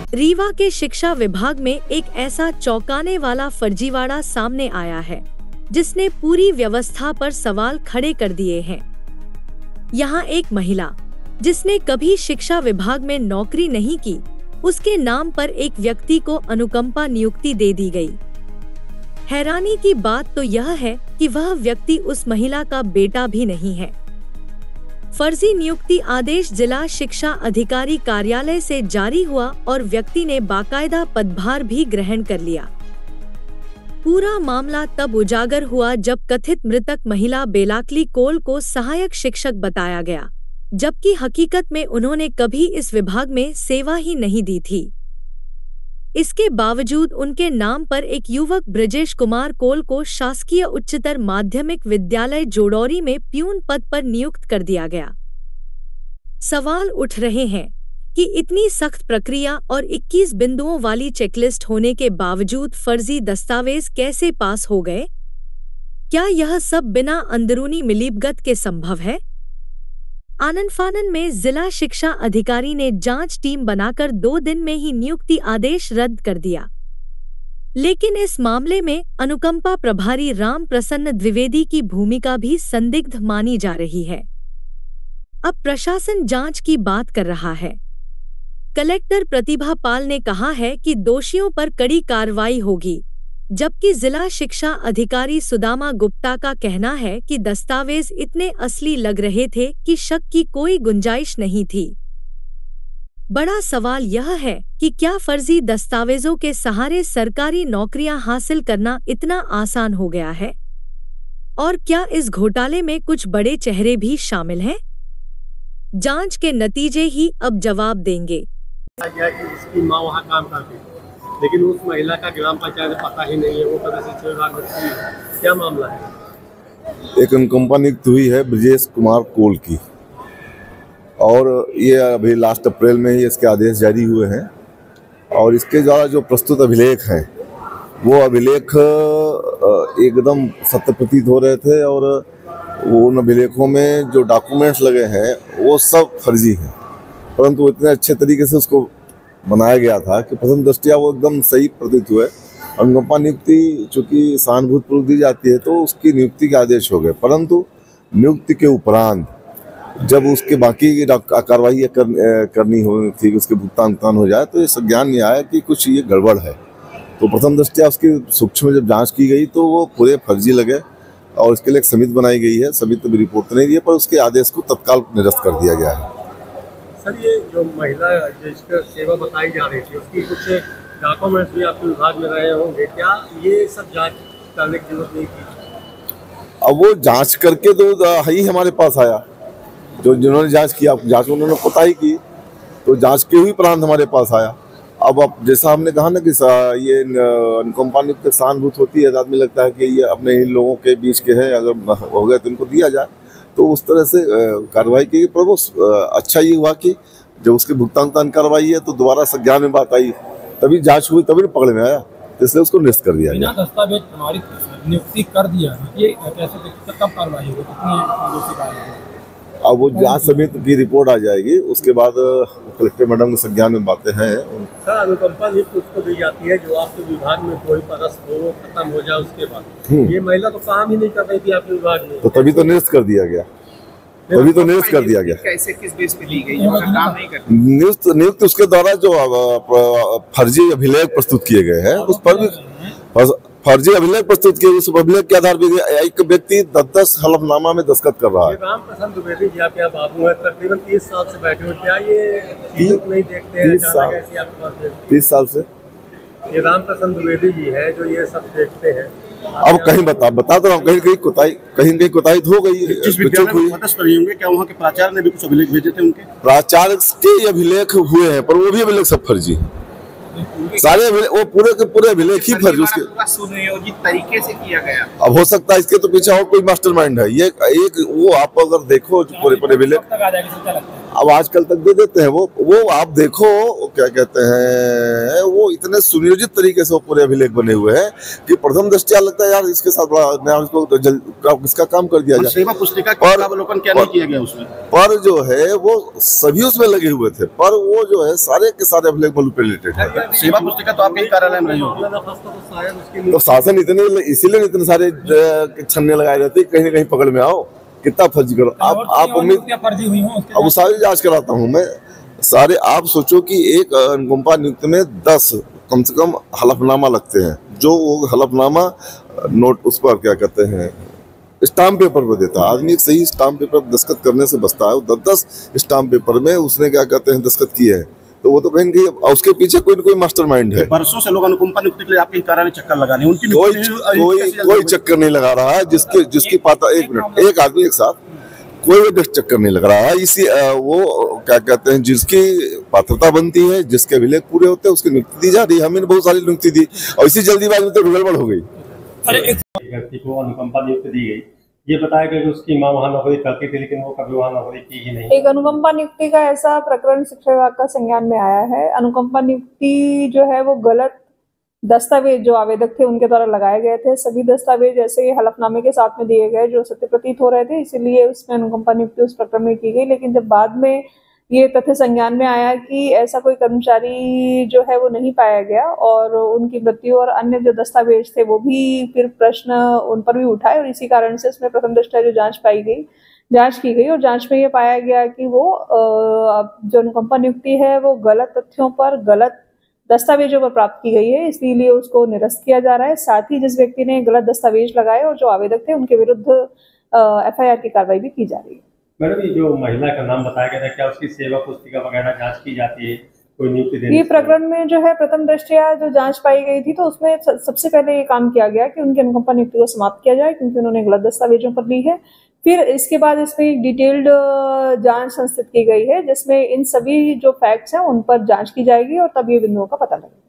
रीवा के शिक्षा विभाग में एक ऐसा चौंकाने वाला फर्जीवाड़ा सामने आया है जिसने पूरी व्यवस्था पर सवाल खड़े कर दिए हैं। यहाँ एक महिला जिसने कभी शिक्षा विभाग में नौकरी नहीं की, उसके नाम पर एक व्यक्ति को अनुकंपा नियुक्ति दे दी गई। हैरानी की बात तो यह है कि वह व्यक्ति उस महिला का बेटा भी नहीं है। फर्जी नियुक्ति आदेश जिला शिक्षा अधिकारी कार्यालय से जारी हुआ और व्यक्ति ने बाकायदा पदभार भी ग्रहण कर लिया। पूरा मामला तब उजागर हुआ जब कथित मृतक महिला बेलाकली कोल को सहायक शिक्षक बताया गया, जबकि हकीकत में उन्होंने कभी इस विभाग में सेवा ही नहीं दी थी। इसके बावजूद उनके नाम पर एक युवक ब्रजेश कुमार कोल को शासकीय उच्चतर माध्यमिक विद्यालय जोड़ौरी में प्यून पद पर नियुक्त कर दिया गया। सवाल उठ रहे हैं कि इतनी सख्त प्रक्रिया और 21 बिंदुओं वाली चेकलिस्ट होने के बावजूद फर्जी दस्तावेज कैसे पास हो गए? क्या यह सब बिना अंदरूनी मिलीभगत के संभव है? आनन-फानन में जिला शिक्षा अधिकारी ने जांच टीम बनाकर 2 दिन में ही नियुक्ति आदेश रद्द कर दिया। लेकिन इस मामले में अनुकंपा प्रभारी राम प्रसन्न द्विवेदी की भूमिका भी संदिग्ध मानी जा रही है। अब प्रशासन जांच की बात कर रहा है। कलेक्टर प्रतिभा पाल ने कहा है कि दोषियों पर कड़ी कार्रवाई होगी, जबकि जिला शिक्षा अधिकारी सुदामा गुप्ता का कहना है कि दस्तावेज इतने असली लग रहे थे कि शक की कोई गुंजाइश नहीं थी। बड़ा सवाल यह है कि क्या फर्जी दस्तावेजों के सहारे सरकारी नौकरियां हासिल करना इतना आसान हो गया है? और क्या इस घोटाले में कुछ बड़े चेहरे भी शामिल हैं? जांच के नतीजे ही अब जवाब देंगे। उसकी मां वहां काम करती है, लेकिन उस महिला का ग्राम पंचायत में पता ही नहीं है, वो कभी शिक्षा विभाग में थी। क्या मामला है? एक अनुकंपा नियुक्त हुई है ब्रजेश कुमार कोल की, और ये अभी लास्ट अप्रैल में ही इसके आदेश जारी हुए हैं। और इसके द्वारा जो प्रस्तुत अभिलेख हैं वो अभिलेख एकदम सत्य प्रतीत हो रहे थे, और वो उन अभिलेखों में जो डॉक्यूमेंट्स लगे हैं वो सब फर्जी हैं, परंतु इतने अच्छे तरीके से उसको बनाया गया था कि प्रथम दृष्टया वो एकदम सही प्रतीत हुए। अनुकंपा नियुक्ति चूंकि सहानुभूतिपूर्वक दी जाती है तो उसकी नियुक्ति के आदेश हो गए, परंतु नियुक्ति के उपरांत जब उसके बाकी कार्रवाई करनी हो थी, उसके भुगतान हो जाए, तो ये संज्ञान में आया कि कुछ ये गड़बड़ है। तो प्रथम दृष्टया उसकी सूक्ष्म जब जाँच की गई तो वो पूरे फर्जी लगे, और इसके लिए एक समिति बनाई गई है। समिति में रिपोर्ट नहीं दी है, पर उसके आदेश को तत्काल निरस्त कर दिया गया है। सर, ये जो महिला जिसकी सेवा बताई जा रही थी, उसकी कुछ डॉक्यूमेंट्स भी आपके विभाग में रहे होंगे, क्या ये सब जांच करने की जरूरत नहीं थी? अब वो जांच करके तो ही हमारे पास आया, जो जिन्होंने जांच किया, जांच उन्होंने पता ही की, तो जांच के ही उपरांत हमारे पास आया। अब जैसा हमने कहा ना कि ये अनुकंपा नियुक्त सहानुभूति होती है, आदमी लगता है कि ये अपने इन लोगों के बीच के हैं, अगर हो गए तो इनको दिया जाए, तो उस तरह से कार्रवाई की। पर वो अच्छा ये हुआ कि जब उसके भुगतान कार्रवाई है तो दोबारा संज्ञान में बात आई, तभी जांच हुई, तभी पकड़ में आया, इसलिए उसको निरस्त कर दिया गया। दस्तावेज प्रमाणित नियुक्ति कर दिया, ये कैसे कब कार्रवाई होगी, कितनी? अब वो जांच समिति की रिपोर्ट आ जाएगी, उसके बाद कलेक्टर मैडम के संज्ञान में बातें हैं। सर, अनुकंपा नियुक्ति उसको दी जाती है जो आपके विभाग में कोई परस हो, खत्म हो जाए उसके बाद। ये महिला तो काम ही नहीं कर रही थी आपके विभाग में, तो तभी तो निरस्त कर दिया गया, कैसे किस बेस पे ली गई? काम नहीं करती। नियुक्त उसके द्वारा जो फर्जी अभिलेख प्रस्तुत किए गए हैं, उस पर भी फर्जी अभिलेख प्रस्तुत किए, उस अभिलेख के आधार पर एक व्यक्ति 10 हलफनामा में दस्तखत कर रहा है। राम प्रसन्न द्विवेदी जी आपके बाबू है, तकरीबन 30 साल से बैठे हुए, क्या ये नहीं देखते हैं? 30 साल से ये राम प्रसन्न द्विवेदी जी है जो ये सब देखते हैं। अब कहीं बता दो, कहीं कोताही हो गई, क्या वहाँ के प्राचार्य ने भी कुछ अभिलेख भेजे थे? उनके प्राचार्य के अभिलेख हुए हैं, पर वो भी अभिलेख सब फर्जी, सारे वो पूरे के पूरे अभिलेख ही फर्जी, उसके सुनियोजित तरीके से किया गया। अब हो सकता है इसके तो पीछे और कोई मास्टरमाइंड है। ये एक वो आप अगर देखो पूरे अभिलेख अब आजकल तक दे देते हैं, वो आप देखो क्या कहते हैं वो इतने सुनियोजित तरीके से वो पूरे अभिलेख बने हुए हैं कि प्रथम दृष्टया लगता है यार इसके साथ बड़ा नया इसको इसका काम कर दिया जाए। सेवा पुस्तिका का अवलोकन क्या नहीं किया गया उसमें, पर जो है वो सभी उसमें लगे हुए थे, पर वो जो है सारे के सारे अभिलेख मैनिपुलेटेड है। सेवा पुस्तिका तो आपके कार्यालय में रही होगी, तो शासन इतने इसीलिए इतने सारे छन्ने लगाए रहते कहीं न कहीं पकड़ में आओ, कितना फर्जी करो आप उम्मीद। अब वो सारी जांच कराता हूँ मैं सारे। आप सोचो कि एक अनुकंपा नियुक्ति में 10 कम से कम हलफनामा लगते हैं, जो वो हलफनामा नोट उस पर क्या कहते हैं स्टाम्प पेपर पर देता है। आदमी एक सही स्टाम्प पेपर दस्तखत करने से बचता है, 10 स्टाम्प पेपर में उसने क्या कहते हैं दस्तखत किए हैं, तो वो तो कहीं कहीं उसके पीछे कोई न कोई मास्टरमाइंड है। बरसों से लोग अनुकंपा नियुक्ति के लिए आपके कार्यालय चक्कर लगा रहे हैं, उनकी कोई चक्कर नहीं लगा रहा है। जिसकी पाता एक आदमी एक साथ कोई चक्कर नहीं लग रहा है। इसी वो क्या कहते हैं जिसकी पात्रता बनती है, जिसके अभिलेख पूरे होते हैं उसकी नियुक्ति दी जा रही है। हमें बहुत सारी नियुक्ति दी और इसी जल्दीबाजी में तो गड़बड़ हो गई। व्यक्ति को अनुकंपा नियुक्ति दी गई, ये बताया गया कि उसकी मां वहाँ नौकरी करती थी लेकिन वो कभी वहाँ नौकरी की ही नहीं। एक अनुकंपा नियुक्ति का ऐसा प्रकरण शिक्षा विभाग का संज्ञान में आया है। अनुकंपा नियुक्ति जो है वो गलत दस्तावेज जो आवेदक थे उनके द्वारा लगाए गए थे। सभी दस्तावेज ऐसे हलफनामे के साथ में दिए गए जो सत्य प्रतीत हो रहे थे, इसीलिए उसमें अनुकंपा नियुक्ति उस प्रकरण में की गई। लेकिन जब बाद में ये तथ्य संज्ञान में आया कि ऐसा कोई कर्मचारी जो है वो नहीं पाया गया और उनकी मृत्यु और अन्य जो दस्तावेज थे वो भी फिर प्रश्न उन पर भी उठाए और इसी कारण से उसमें प्रथम दृष्टया जो जांच की गई और जांच में ये पाया गया कि वो जो अनुकंपा नियुक्ति है वो गलत तथ्यों पर गलत दस्तावेजों पर प्राप्त की गई है, इसलिए उसको निरस्त किया जा रहा है। साथ ही जिस व्यक्ति ने गलत दस्तावेज लगाए और जो आवेदक थे उनके विरुद्ध FIR की कार्रवाई भी की जा रही है। मैडम ये जो महिला का नाम बताया गया था, क्या उसकी सेवा पुस्तिका वगैरह जांच की जाती है कोई नियुक्ति देने? ये प्रकरण में जो है प्रथम दृष्टया जो जांच पाई गई थी तो उसमें सबसे पहले ये काम किया गया कि उनकी अनुकंपा नियुक्ति को समाप्त किया जाए क्योंकि उन्होंने गलत दस्तावेजों पर ली है। फिर इसके बाद इसमें एक डिटेल्ड जांच संस्थित की गई है जिसमें इन सभी जो फैक्ट्स हैं उन पर जांच की जाएगी और तब ये बिंदुओं का पता लगेगा।